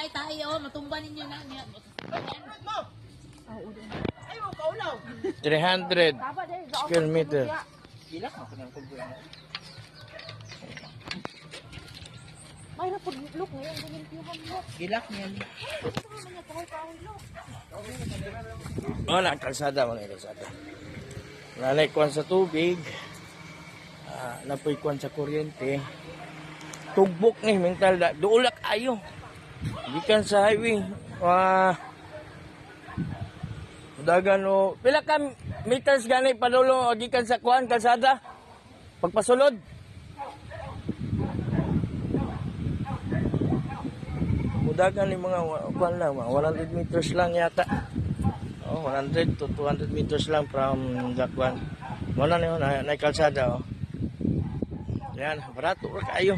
ay tayo, matumba ninyo na niya. 300 square meter. Gilak mo kanyang kubo. May napudlok ngayon, ganyan mo. Gilak niyan. Wala, kalsada. Lalay kuwan sa tubig. Napoy kuwan sa kuryente. Tugbok ni mental da. Duulak ayo. Gikan sa highway. Dagan o. Pila ka meters gani padulo gikan sa kuwan kalsada? Pagpasulod. Mudagan ni mga kuwan lang, 100 meters lang yata. 100 to 200 meters lang from the kuwan. Wala na kalsada oh. Yan, barato ra kayo.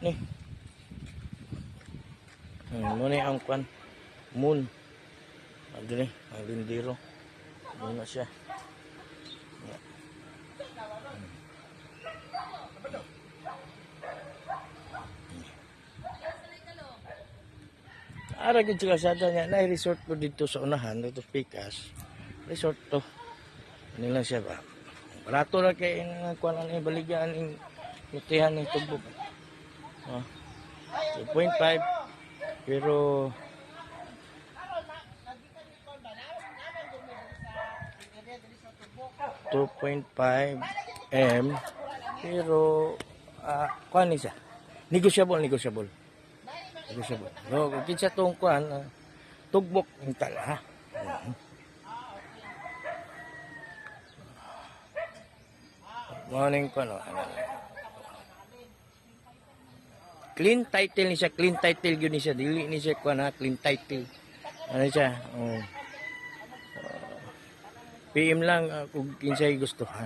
Ni. Muna ang kuwan. Moon. Adre, ang lindiro. Muna siya. Ara gid sa kalsada nga na resort ko dito sa unahan dito sa Picas. Resort to. Ano lang siya ba? Barato ra kay kuan ang baligaan ing utihan ng tubog. 2.5 pero 2.5 M pero kuan ni siya. Negotiable. No, kinsa tong kuan tugbok ng tala ha. Morning ko no. Clean title ni siya, clean title gyud ni siya, dili ni siya kuan ha, clean title. Ano siya? PM lang kung kinsay gusto ha.